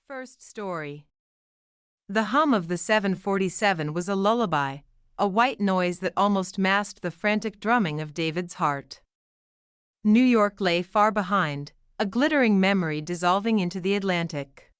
First story. The hum of the 747 was a lullaby, a white noise that almost masked the frantic drumming of David's heart. New York lay far behind, a glittering memory dissolving into the Atlantic.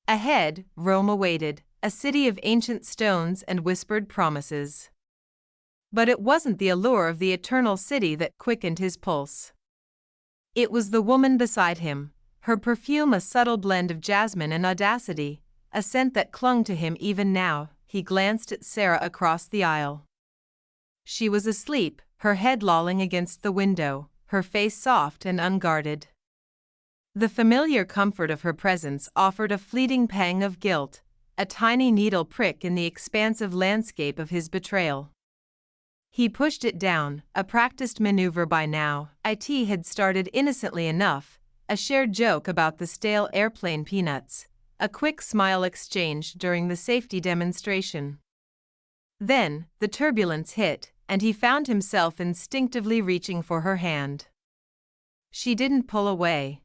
Ahead, Rome awaited, a city of ancient stones and whispered promises. But it wasn't the allure of the eternal city that quickened his pulse. It was the woman beside him, her perfume a subtle blend of jasmine and audacity, a scent that clung to him even now. He glanced at Sarah across the aisle. She was asleep, her head lolling against the window, her face soft and unguarded. The familiar comfort of her presence offered a fleeting pang of guilt, a tiny needle prick in the expansive landscape of his betrayal. He pushed it down, a practiced maneuver by now. It had started innocently enough, a shared joke about the stale airplane peanuts, a quick smile exchanged during the safety demonstration. Then, the turbulence hit, and he found himself instinctively reaching for her hand. She didn't pull away.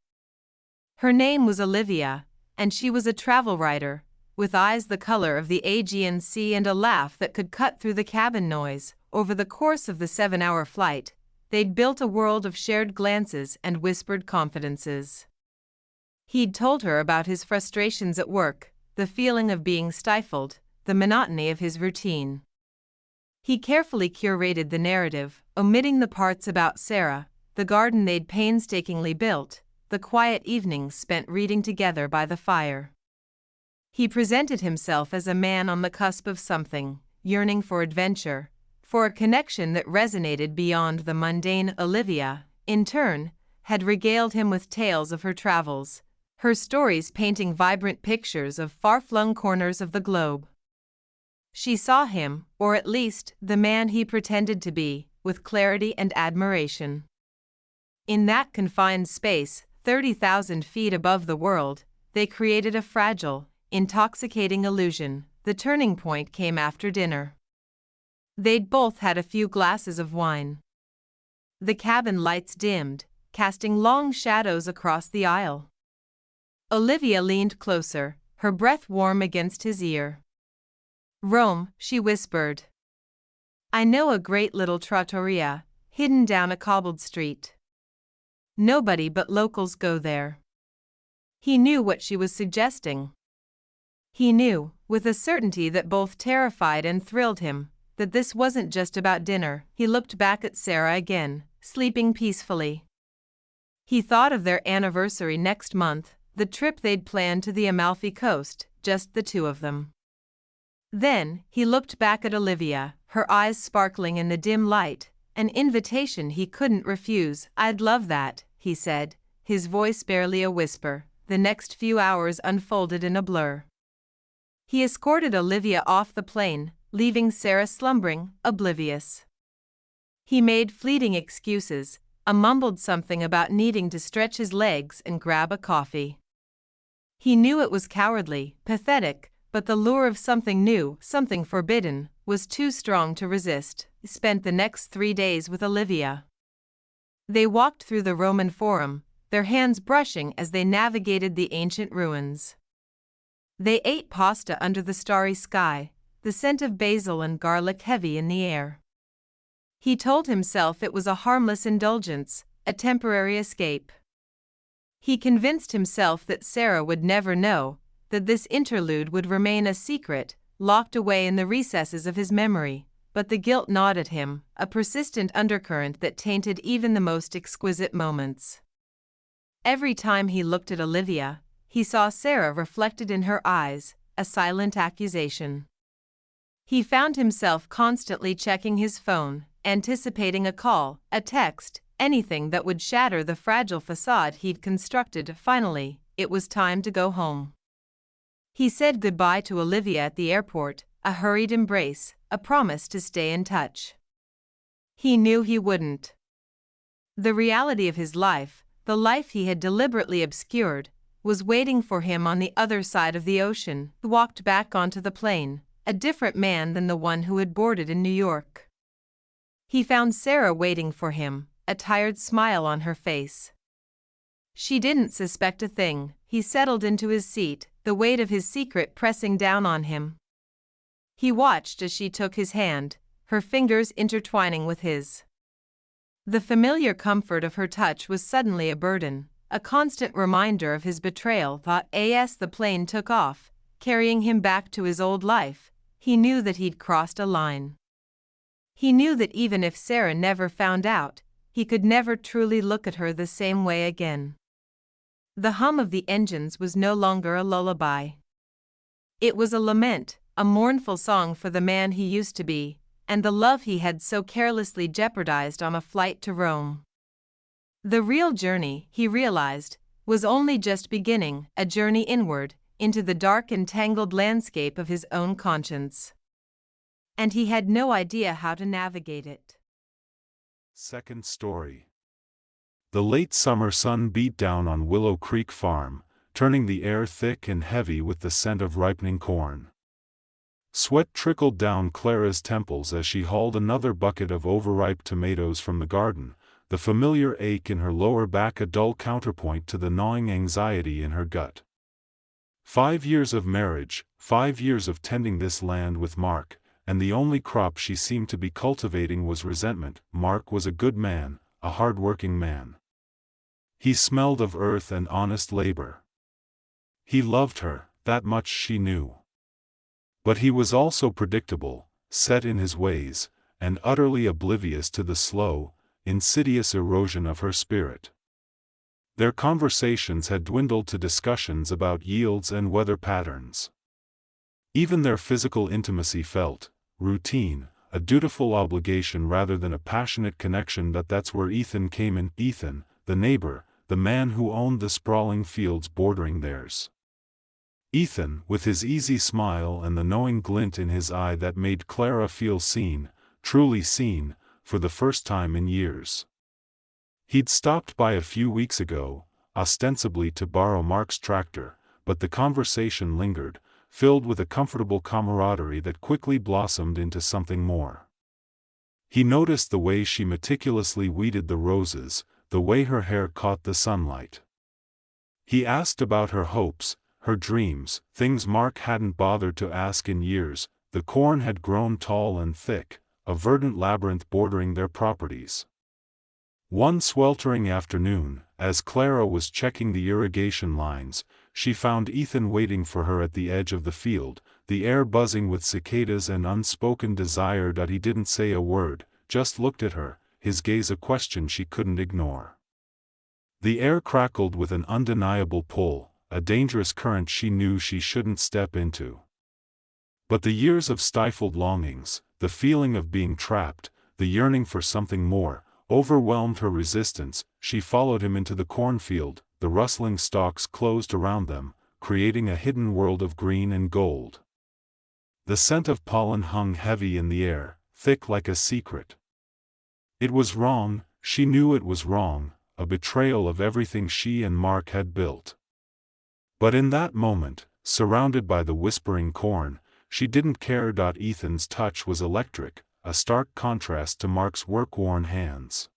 Her name was Olivia, and she was a travel writer, with eyes the color of the Aegean Sea and a laugh that could cut through the cabin noise. Over the course of the 7-hour flight, they'd built a world of shared glances and whispered confidences. He'd told her about his frustrations at work, the feeling of being stifled, the monotony of his routine. He carefully curated the narrative, omitting the parts about Sarah, the garden they'd painstakingly built, the quiet evenings spent reading together by the fire. He presented himself as a man on the cusp of something, yearning for adventure, for a connection that resonated beyond the mundane. Olivia, in turn, had regaled him with tales of her travels, her stories painting vibrant pictures of far-flung corners of the globe. She saw him, or at least the man he pretended to be, with clarity and admiration. In that confined space, 30,000 feet above the world, they created a fragile, intoxicating illusion. The turning point came after dinner. They'd both had a few glasses of wine. The cabin lights dimmed, casting long shadows across the aisle. Olivia leaned closer, her breath warm against his ear. "Rome," she whispered. "I know a great little trattoria, hidden down a cobbled street. Nobody but locals go there." He knew what she was suggesting. He knew, with a certainty that both terrified and thrilled him, that this wasn't just about dinner. He looked back at Sarah again, sleeping peacefully. He thought of their anniversary next month, the trip they'd planned to the Amalfi Coast, just the two of them. Then, he looked back at Olivia, her eyes sparkling in the dim light, an invitation he couldn't refuse. "I'd love that," he said, his voice barely a whisper. The next few hours unfolded in a blur. He escorted Olivia off the plane, leaving Sarah slumbering, oblivious. He made fleeting excuses, mumbled something about needing to stretch his legs and grab a coffee. He knew it was cowardly, pathetic, but the lure of something new, something forbidden, was too strong to resist. He spent the next 3 days with Olivia. They walked through the Roman Forum, their hands brushing as they navigated the ancient ruins. They ate pasta under the starry sky, the scent of basil and garlic heavy in the air. He told himself it was a harmless indulgence, a temporary escape. He convinced himself that Sarah would never know, that this interlude would remain a secret, locked away in the recesses of his memory, but the guilt gnawed at him, a persistent undercurrent that tainted even the most exquisite moments. Every time he looked at Olivia, he saw Sarah reflected in her eyes, a silent accusation. He found himself constantly checking his phone, anticipating a call, a text, anything that would shatter the fragile facade he'd constructed. Finally, it was time to go home. He said goodbye to Olivia at the airport, a hurried embrace, a promise to stay in touch. He knew he wouldn't. The reality of his life, the life he had deliberately obscured, was waiting for him on the other side of the ocean. He walked back onto the plane, a different man than the one who had boarded in New York. He found Sarah waiting for him, a tired smile on her face. She didn't suspect a thing. He settled into his seat, the weight of his secret pressing down on him. He watched as she took his hand, her fingers intertwining with his. The familiar comfort of her touch was suddenly a burden, a constant reminder of his betrayal. As the plane took off, carrying him back to his old life, he knew that he'd crossed a line. He knew that even if Sarah never found out, he could never truly look at her the same way again. The hum of the engines was no longer a lullaby. It was a lament, a mournful song for the man he used to be, and the love he had so carelessly jeopardized on a flight to Rome. The real journey, he realized, was only just beginning, a journey inward, into the dark and tangled landscape of his own conscience. And he had no idea how to navigate it. Second story. The late summer sun beat down on Willow Creek Farm, turning the air thick and heavy with the scent of ripening corn. Sweat trickled down Clara's temples as she hauled another bucket of overripe tomatoes from the garden, the familiar ache in her lower back a dull counterpoint to the gnawing anxiety in her gut. 5 years of marriage, 5 years of tending this land with Mark, and the only crop she seemed to be cultivating was resentment. Mark was a good man, a hard-working man. He smelled of earth and honest labor. He loved her, that much she knew. But he was also predictable, set in his ways, and utterly oblivious to the slow, insidious erosion of her spirit. Their conversations had dwindled to discussions about yields and weather patterns. Even their physical intimacy felt routine, a dutiful obligation rather than a passionate connection. That's where Ethan came in. Ethan, the neighbor, the man who owned the sprawling fields bordering theirs. Ethan, with his easy smile and the knowing glint in his eye that made Clara feel seen, truly seen, for the first time in years. He'd stopped by a few weeks ago, ostensibly to borrow Mark's tractor, but the conversation lingered, filled with a comfortable camaraderie that quickly blossomed into something more. He noticed the way she meticulously weeded the roses, the way her hair caught the sunlight. He asked about her hopes, her dreams, things Mark hadn't bothered to ask in years. The corn had grown tall and thick, a verdant labyrinth bordering their properties. One sweltering afternoon, as Clara was checking the irrigation lines, she found Ethan waiting for her at the edge of the field, the air buzzing with cicadas and unspoken desire. He didn't say a word, just looked at her, his gaze a question she couldn't ignore. The air crackled with an undeniable pull, a dangerous current she knew she shouldn't step into. But the years of stifled longings, the feeling of being trapped, the yearning for something more, overwhelmed her resistance. She followed him into the cornfield, the rustling stalks closed around them, creating a hidden world of green and gold. The scent of pollen hung heavy in the air, thick like a secret. It was wrong, she knew it was wrong, a betrayal of everything she and Mark had built. But in that moment, surrounded by the whispering corn, she didn't care. Ethan's touch was electric, a stark contrast to Mark's work-worn hands.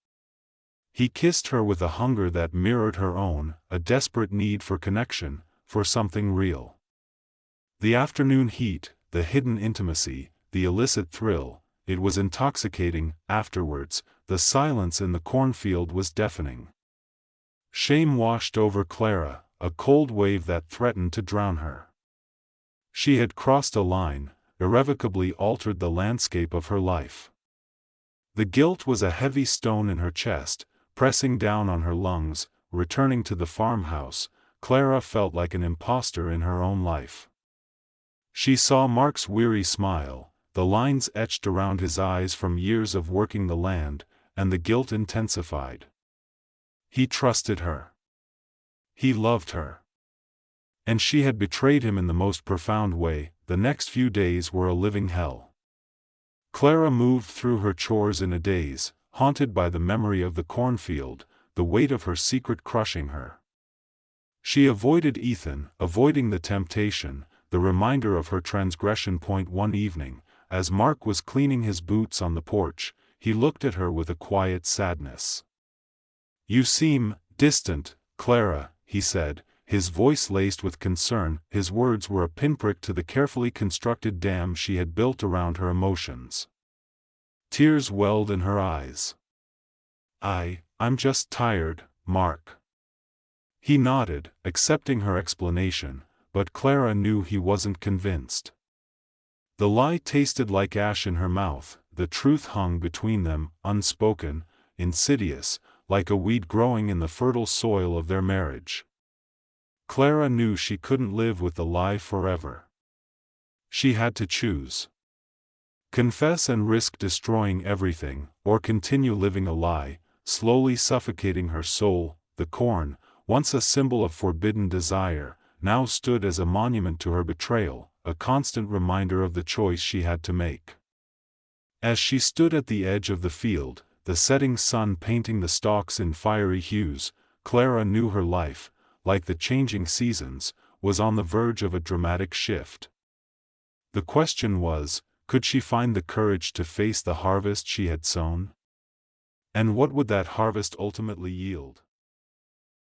He kissed her with a hunger that mirrored her own, a desperate need for connection, for something real. The afternoon heat, the hidden intimacy, the illicit thrill, it was intoxicating. Afterwards, the silence in the cornfield was deafening. Shame washed over Clara, a cold wave that threatened to drown her. She had crossed a line, irrevocably altered the landscape of her life. The guilt was a heavy stone in her chest, pressing down on her lungs. Returning to the farmhouse, Clara felt like an imposter in her own life. She saw Mark's weary smile, the lines etched around his eyes from years of working the land, and the guilt intensified. He trusted her. He loved her. And she had betrayed him in the most profound way. The next few days were a living hell. Clara moved through her chores in a daze, haunted by the memory of the cornfield, the weight of her secret crushing her. She avoided Ethan, avoiding the temptation, the reminder of her transgression. One evening, as Mark was cleaning his boots on the porch, he looked at her with a quiet sadness. "You seem distant, "Clara," he said, his voice laced with concern. His words were a pinprick to the carefully constructed dam she had built around her emotions. Tears welled in her eyes. I'm just tired, Mark." He nodded, accepting her explanation, but Clara knew he wasn't convinced. The lie tasted like ash in her mouth, the truth hung between them, unspoken, insidious, like a weed growing in the fertile soil of their marriage. Clara knew she couldn't live with the lie forever. She had to choose. Confess and risk destroying everything, or continue living a lie, slowly suffocating her soul. The corn, once a symbol of forbidden desire, now stood as a monument to her betrayal, a constant reminder of the choice she had to make. As she stood at the edge of the field, the setting sun painting the stalks in fiery hues, Clara knew her life, like the changing seasons, was on the verge of a dramatic shift. The question was, could she find the courage to face the harvest she had sown? And what would that harvest ultimately yield?